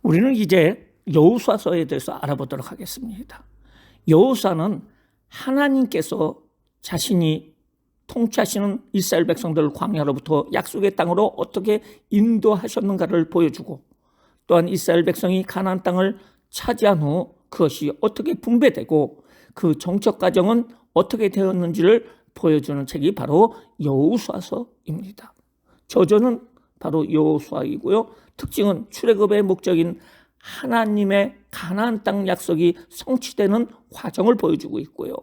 우리는 이제 여호수아서에 대해서 알아보도록 하겠습니다. 여호수아는 하나님께서 자신이 통치하시는 이스라엘 백성들을 광야로부터 약속의 땅으로 어떻게 인도하셨는가를 보여주고, 또한 이스라엘 백성이 가나안 땅을 차지한 후 그것이 어떻게 분배되고 그 정책 과정은 어떻게 되었는지를 보여주는 책이 바로 여호수아서입니다. 저자는 바로 여호수아이고요. 특징은 출애굽의 목적인 하나님의 가나안 땅 약속이 성취되는 과정을 보여주고 있고요.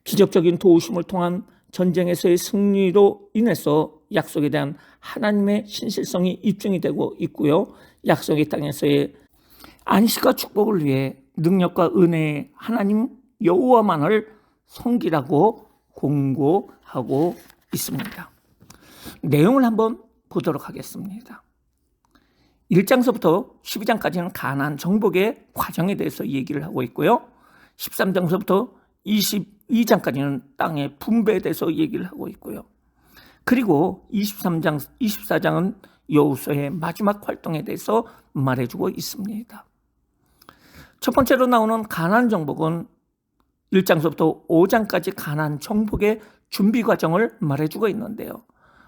기적적인 도우심을 통한 전쟁에서의 승리로 인해서 약속에 대한 하나님의 신실성이 입증이 되고 있고요. 약속의 땅에서의 안식과 축복을 위해 능력과 은혜의 하나님 여호와만을 섬기라고 공고하고 있습니다. 내용을 한번 보도록 하겠습니다. 1장서부터 12장까지는 가나안 정복의 과정에 대해서 얘기를 하고 있고요. 13장서부터 22장까지는 땅의 분배에 대해서 얘기를 하고 있고요. 그리고 23장, 24장은 여호수아의 마지막 활동에 대해서 말해주고 있습니다. 첫 번째로 나오는 가나안 정복은 1장서부터 5장까지 가나안 정복의 준비 과정을 말해주고 있는데요.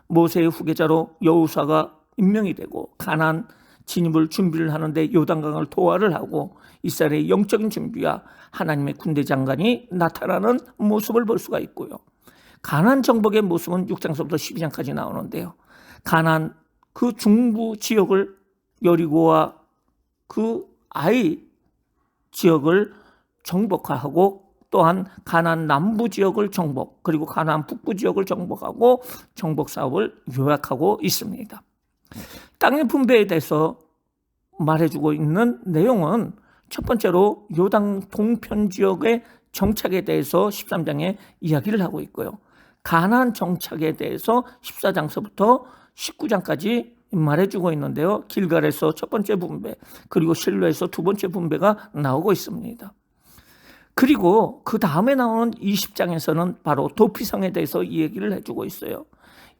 모세의 후계자로 여호수아가 임명이 되고 가나안 진입을 준비를 하는데 요단강을 도하를 하고 이스라엘의 영적인 준비와 하나님의 군대 장관이 나타나는 모습을 볼 수가 있고요. 가나안 정복의 모습은 6장서부터 12장까지 나오는데요. 가나안 그 중부 지역을 여리고와 그 아이 지역을 정복하고, 또한 가나안 남부 지역을 정복, 그리고 가나안 북부 지역을 정복하고 정복 사업을 요약하고 있습니다. 땅의 분배에 대해서 말해주고 있는 내용은 첫 번째로 요단 동편 지역의 정착에 대해서 13장에 이야기를 하고 있고요. 가나안 정착에 대해서 14장서부터 19장까지 말해주고 있는데요. 길갈에서 첫 번째 분배, 그리고 실로에서 두 번째 분배가 나오고 있습니다. 그리고 그 다음에 나오는 20장에서는 바로 도피성에 대해서 이 얘기를 해주고 있어요.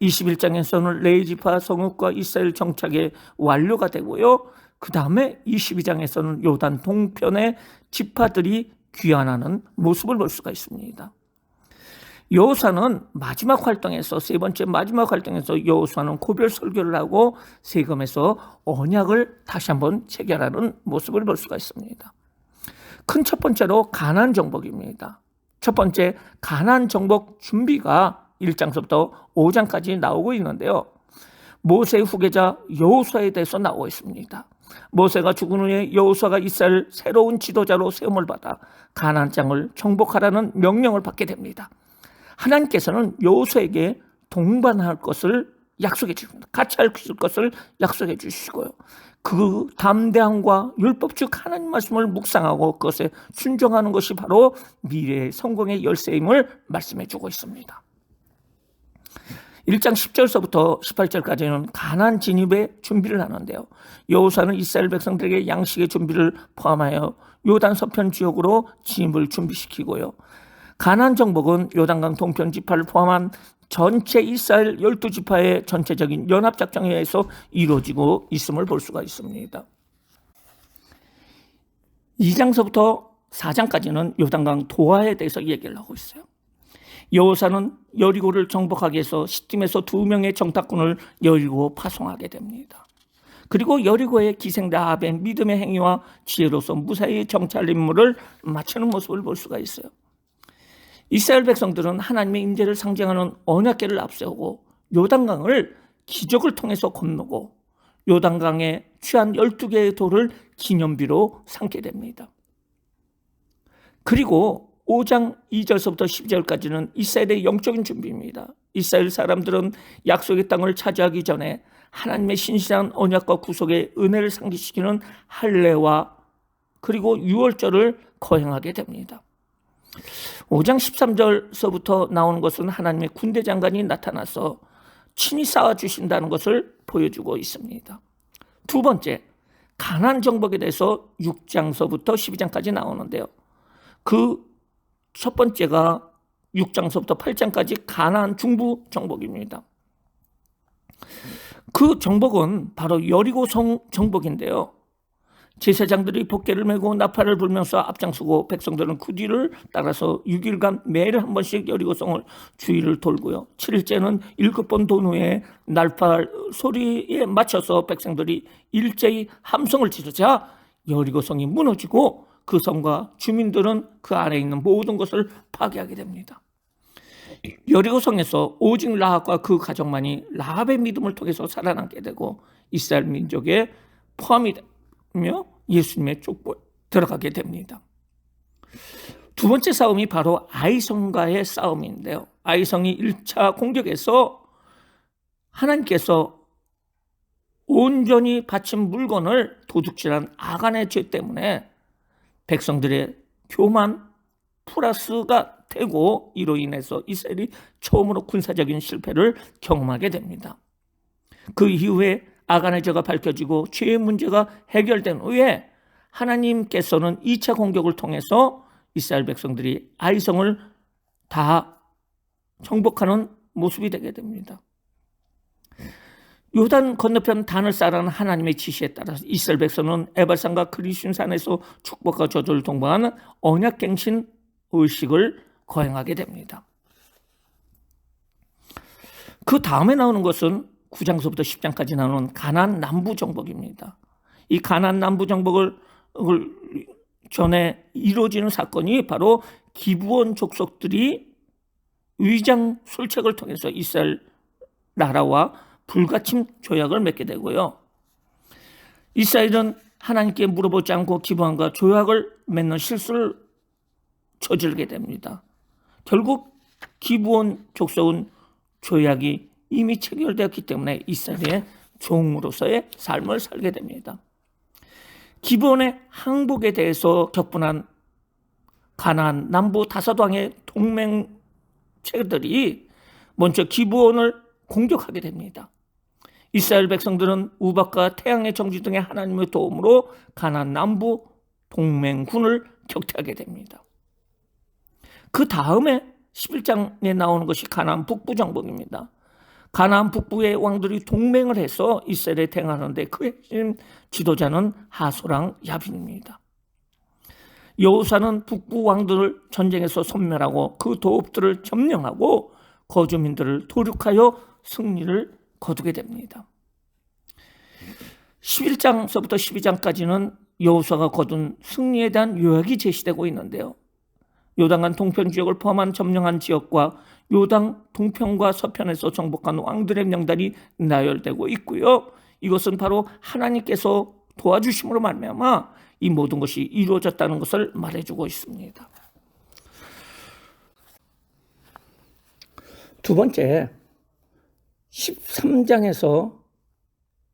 21장에서는 레위지파 성읍과 이스라엘 정착의 완료가 되고요. 그 다음에 22장에서는 요단 동편의 지파들이 귀환하는 모습을 볼 수가 있습니다. 여호수아는 마지막 활동에서, 세 번째 마지막 활동에서 여호수아는 고별 설교를 하고 세금에서 언약을 다시 한번 체결하는 모습을 볼 수가 있습니다. 큰 첫 번째로 가나안 정복입니다. 첫 번째 가나안 정복 준비가 1장서부터 5장까지 나오고 있는데요. 모세의 후계자 여호수아에 대해서 나오고 있습니다. 모세가 죽은 후에 여호수아가 이스라엘 새로운 지도자로 세움을 받아 가나안 땅을 정복하라는 명령을 받게 됩니다. 하나님께서는 여호수아에게 동반할 것을 약속해 주십니다. 같이 할 것을 약속해 주시고요. 그 담대함과 율법 즉 하나님 말씀을 묵상하고 그것에 순종하는 것이 바로 미래의 성공의 열쇠임을 말씀해 주고 있습니다. 1장 10절서부터 18절까지는 가나안 진입의 준비를 하는데요. 여호수아는 이스라엘 백성들에게 양식의 준비를 포함하여 요단 서편 지역으로 진입을 준비시키고요. 가나안 정복은 요단강 동편 지파를 포함한 전체 이스라엘 12지파의 전체적인 연합작전에 의해서 이루어지고 있음을 볼 수가 있습니다. 2장서부터 4장까지는 요단강 도하에 대해서 얘기를 하고 있어요. 여호수아는 여리고를 정복하기 위해서 시팀에서 2명의 정탐꾼을 여리고 파송하게 됩니다. 그리고 여리고의 기생 라합의 믿음의 행위와 지혜로서 무사히 정찰 임무를 마치는 모습을 볼 수가 있어요. 이스라엘 백성들은 하나님의 임재를 상징하는 언약궤를 앞세우고 요단강을 기적을 통해서 건너고 요단강에 취한 12개의 돌을 기념비로 삼게 됩니다. 그리고 5장 2절서부터 12절까지는 이스라엘의 영적인 준비입니다. 이스라엘 사람들은 약속의 땅을 차지하기 전에 하나님의 신실한 언약과 구속의 은혜를 상기시키는 할례와 그리고 유월절을 거행하게 됩니다. 5장 13절서부터 나오는 것은 하나님의 군대 장관이 나타나서 친히 쌓아주신다는 것을 보여주고 있습니다. 두 번째, 가나안 정복에 대해서 6장서부터 12장까지 나오는데요. 그 첫 번째가 6장서부터 8장까지 가나안 중부 정복입니다. 그 정복은 바로 여리고 성 정복인데요. 제사장들이 복궤를 메고 나팔을 불면서 앞장서고 백성들은 그 뒤를 따라서 6일간 매일 한 번씩 여리고성을 주위를 돌고요. 7일째는 7번 돈 후에 나팔 소리에 맞춰서 백성들이 일제히 함성을 지르자 여리고성이 무너지고 그 성과 주민들은 그 안에 있는 모든 것을 파괴하게 됩니다. 여리고성에서 오직 라합과 그 가족만이 라합의 믿음을 통해서 살아남게 되고 이스라엘 민족에 포함이 되며 예수님의 족보에 들어가게 됩니다. 두 번째 싸움이 바로 아이성과의 싸움인데요. 아이성이 1차 공격에서 하나님께서 온전히 바친 물건을 도둑질한 아간의 죄 때문에 백성들의 교만 플러스가 되고 이로 인해서 이스라엘이 처음으로 군사적인 실패를 경험하게 됩니다. 그 이후에 아간의 죄가 밝혀지고 죄의 문제가 해결된 후에 하나님께서는 2차 공격을 통해서 이스라엘 백성들이 아이성을 다 정복하는 모습이 되게 됩니다. 요단 건너편 단을 쌓으라는 하나님의 지시에 따라서 이스라엘 백성은 에발산과 그리순산에서 축복과 저주를 동반하는 언약갱신 의식을 거행하게 됩니다. 그 다음에 나오는 것은 9장서부터 10장까지 나오는 가나안 남부 정복입니다. 이 가나안 남부 정복을 전에 이루어지는 사건이 바로 기브온 족속들이 위장 술책을 통해서 이스라엘 나라와 불가침 조약을 맺게 되고요. 이스라엘은 하나님께 물어보지 않고 기브온과 조약을 맺는 실수를 저지르게 됩니다. 결국 기브온 족속은 조약이 이미 체결되었기 때문에 이스라엘의 종으로서의 삶을 살게 됩니다. 기브온의 항복에 대해서 격분한 가나안 남부 다섯 왕의 동맹체들이 먼저 기브온을 공격하게 됩니다. 이스라엘 백성들은 우박과 태양의 정지 등의 하나님의 도움으로 가나안 남부 동맹군을 격퇴하게 됩니다. 그 다음에 11장에 나오는 것이 가나안 북부 정복입니다. 가나안 북부의 왕들이 동맹을 해서 이스라엘에 대항하는데 그 핵심 지도자는 하소랑 야빈입니다. 여호사는 북부 왕들을 전쟁에서 섬멸하고 그 도읍들을 점령하고 거주민들을 도륙하여 승리를 거두게 됩니다. 11장서부터 12장까지는 여호사가 거둔 승리에 대한 요약이 제시되고 있는데요. 요단강 동편 지역을 포함한 점령한 지역과 요단 동편과 서편에서 정복한 왕들의 명단이 나열되고 있고요. 이것은 바로 하나님께서 도와주심으로 말미암아 이 모든 것이 이루어졌다는 것을 말해주고 있습니다. 두 번째, 13장에서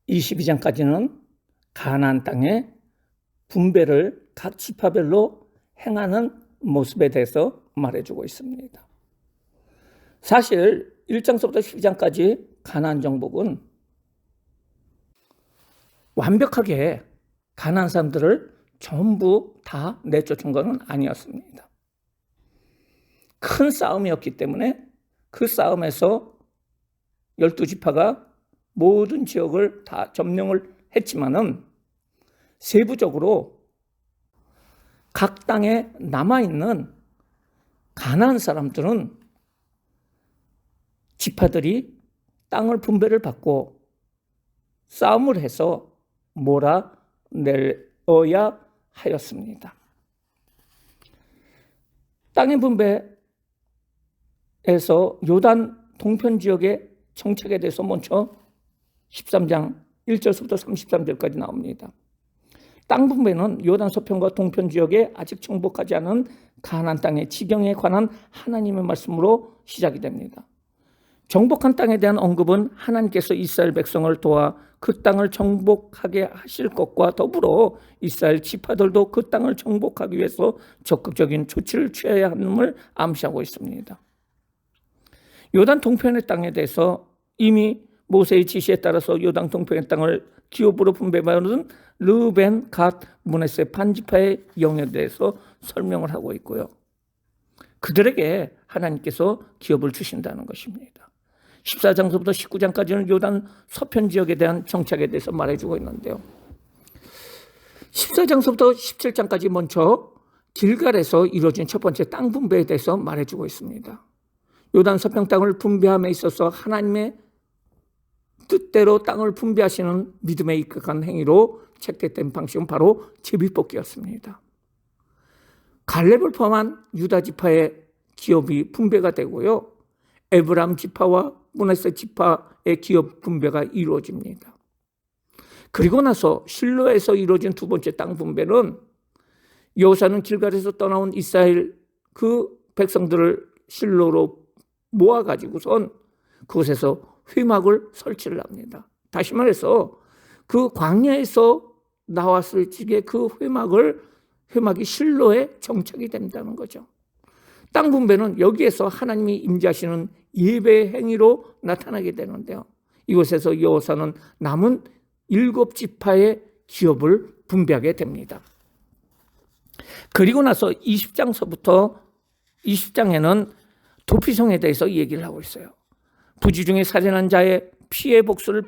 22장까지는 가나안 땅의 분배를 각 지파별로 행하는 모습에 대해서 말해주고 있습니다. 사실 1장서부터 12장까지 가나안 정복은 완벽하게 가나안 사람들을 전부 다 내쫓은 것은 아니었습니다. 큰 싸움이었기 때문에 그 싸움에서 12지파가 모든 지역을 다 점령을 했지만은 세부적으로 각 땅에 남아있는 가나안 사람들은 지파들이 땅을 분배를 받고 싸움을 해서 몰아내어야 하였습니다. 땅의 분배에서 요단 동편 지역의 정책에 대해서 먼저 13장 1절부터 33절까지 나옵니다. 땅 분배는 요단 서편과 동편 지역에 아직 정복하지 않은 가나안 땅의 지경에 관한 하나님의 말씀으로 시작이 됩니다. 정복한 땅에 대한 언급은 하나님께서 이스라엘 백성을 도와 그 땅을 정복하게 하실 것과 더불어 이스라엘 지파들도 그 땅을 정복하기 위해서 적극적인 조치를 취해야 함을 암시하고 있습니다. 요단 동편의 땅에 대해서 이미 모세의 지시에 따라서 요단 동편의 땅을 기업으로 분배받은 르벤, 갓, 므낫세 반지파의 영역에 대해서 설명을 하고 있고요. 그들에게 하나님께서 기업을 주신다는 것입니다. 14장서부터 19장까지는 요단 서편 지역에 대한 정책에 대해서 말해주고 있는데요. 14장서부터 17장까지 먼저 길갈에서 이루어진 첫 번째 땅 분배에 대해서 말해주고 있습니다. 요단 서평 땅을 분배함에 있어서 하나님의 뜻대로 땅을 분배하시는 믿음에 입각한 행위로 채택된 방식은 바로 제비뽑기였습니다. 갈렙을 포함한 유다 지파의 기업이 분배가 되고요. 에브람 지파와 므낫세 지파의 기업 분배가 이루어집니다. 그리고 나서 실로에서 이루어진 두 번째 땅 분배는 여호사는 길갈에서 떠나온 이스라엘 그 백성들을 실로로 모아가지고선 그곳에서 회막을 설치를 합니다. 다시 말해서 그 광야에서 나왔을 적에 그 회막이 실로에 정착이 된다는 거죠. 땅 분배는 여기에서 하나님이 임재하시는 예배 행위로 나타나게 되는데요. 이곳에서 여호사는 남은 7지파의 기업을 분배하게 됩니다. 그리고 나서 20장서부터 20장에는 도피성에 대해서 얘기를 하고 있어요. 부지 중에 살인한 자의 피해 복수를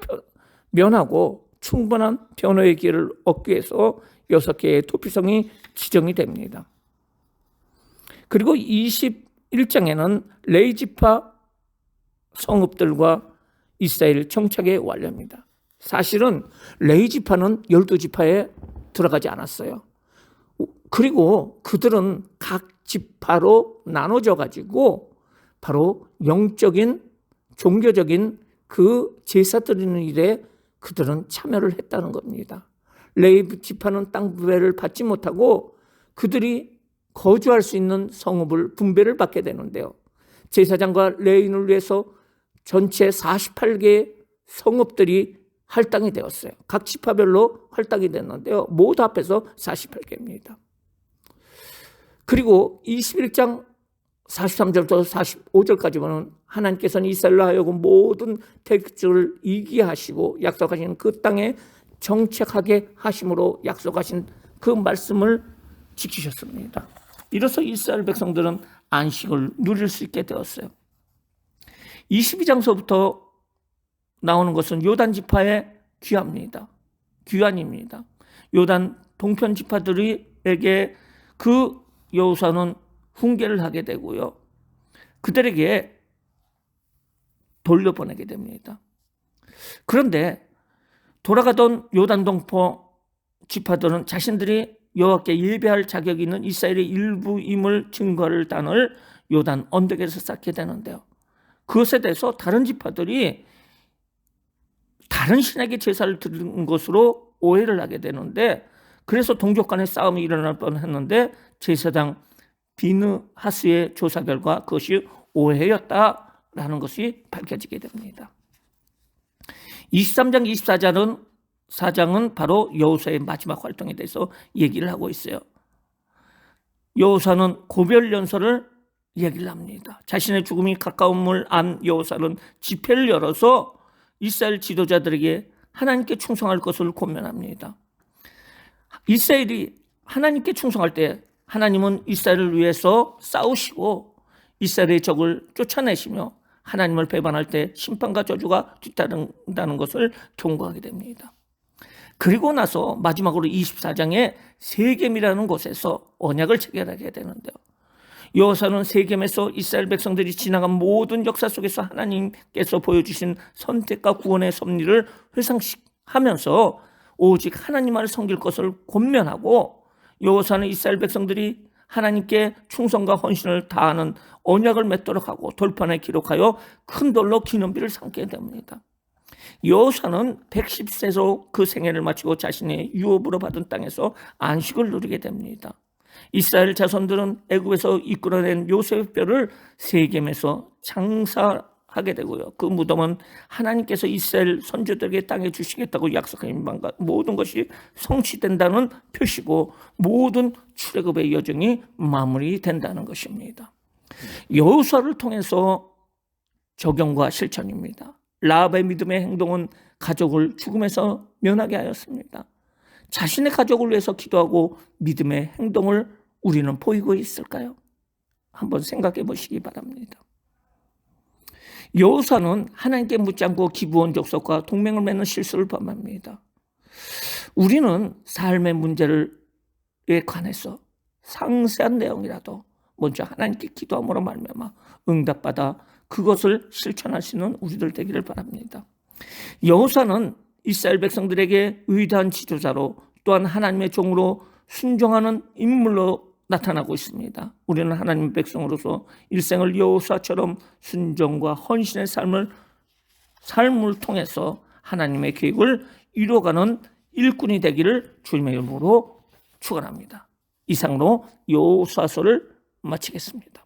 면하고 충분한 변호의 기회를 얻기 위해서 6개의 도피성이 지정이 됩니다. 그리고 21장에는 레위지파 성읍들과 이스라엘 정착의 완료입니다. 사실은 레위지파는 12지파에 들어가지 않았어요. 그리고 그들은 각 지파로 나눠져 가지고 바로 영적인 종교적인 그 제사 드리는 일에 그들은 참여를 했다는 겁니다. 레위 지파는 땅 분배를 받지 못하고 그들이 거주할 수 있는 성읍을 분배를 받게 되는데요. 제사장과 레위인을 위해서 전체 48개의 성읍들이 할당이 되었어요. 각 지파별로 할당이 됐는데요. 모두 합해서 48개입니다. 그리고 21장 43절부터 45절까지 보면 하나님께서는 이스라엘로 하여금 모든 택지를 이기하시고 약속하신 그 땅에 정착하게 하심으로 약속하신 그 말씀을 지키셨습니다. 이로써 이스라엘 백성들은 안식을 누릴 수 있게 되었어요. 22장서부터 나오는 것은 요단 지파의 귀환입니다. 요단 동편 지파들에게 그 여호사는 훈계를 하게 되고요. 그들에게 돌려보내게 됩니다. 그런데 돌아가던 요단 동포 지파들은 자신들이 여호와께 예배할 자격이 있는 이스라엘의 일부임을 증거를 단을 요단 언덕에서 쌓게 되는데요. 그것에 대해서 다른 지파들이 다른 신에게 제사를 드린 것으로 오해를 하게 되는데, 그래서 동족 간의 싸움이 일어날 뻔했는데 제사장 비느하스의 조사 결과 그것이 오해였다라는 것이 밝혀지게 됩니다. 23장 24장은 바로 여호사의 마지막 활동에 대해서 얘기를 하고 있어요. 여호사는 고별연설을 얘기를 합니다. 자신의 죽음이 가까움을 안 여호사는 집회를 열어서 이스라엘 지도자들에게 하나님께 충성할 것을 권면합니다. 이스라엘이 하나님께 충성할 때 하나님은 이스라엘을 위해서 싸우시고 이스라엘의 적을 쫓아내시며 하나님을 배반할 때 심판과 저주가 뒤따른다는 것을 경고하게 됩니다. 그리고 나서 마지막으로 24장에 세겜이라는 곳에서 언약을 체결하게 되는데요. 여호사는 세겜에서 이스라엘 백성들이 지나간 모든 역사 속에서 하나님께서 보여주신 선택과 구원의 섭리를 회상하면서 오직 하나님만을 섬길 것을 권면하고, 여호사는 이스라엘 백성들이 하나님께 충성과 헌신을 다하는 언약을 맺도록 하고 돌판에 기록하여 큰 돌로 기념비를 삼게 됩니다. 여호사는 110세로 그 생애를 마치고 자신의 유업으로 받은 땅에서 안식을 누리게 됩니다. 이스라엘 자손들은 애굽에서 이끌어낸 요셉의 뼈를 세겜에서 장사하게 되고요. 그 무덤은 하나님께서 이스라엘 선조들에게 땅에 주시겠다고 약속한 바가 모든 것이 성취된다는 표시고 모든 출애굽의 여정이 마무리된다는 것입니다. 여호수아를 통해서 적용과 실천입니다. 라합의 믿음의 행동은 가족을 죽음에서 면하게 하였습니다. 자신의 가족을 위해서 기도하고 믿음의 행동을 우리는 보이고 있을까요? 한번 생각해 보시기 바랍니다. 여호수아는 하나님께 묻지 않고 기브온 족속과 동맹을 맺는 실수를 범합니다. 우리는 삶의 문제에 관해서 상세한 내용이라도 먼저 하나님께 기도함으로 말미암아 응답받아 그것을 실천할 수 있는 우리들 되기를 바랍니다. 여호수아는 이스라엘 백성들에게 위대한 지도자로 또한 하나님의 종으로 순종하는 인물로 나타나고 있습니다. 우리는 하나님의 백성으로서 일생을 여호수아처럼 순종과 헌신의 삶을 통해서 하나님의 계획을 이루어가는 일꾼이 되기를 주님의 이름으로 축원합니다. 이상으로 여호수아서를 마치겠습니다.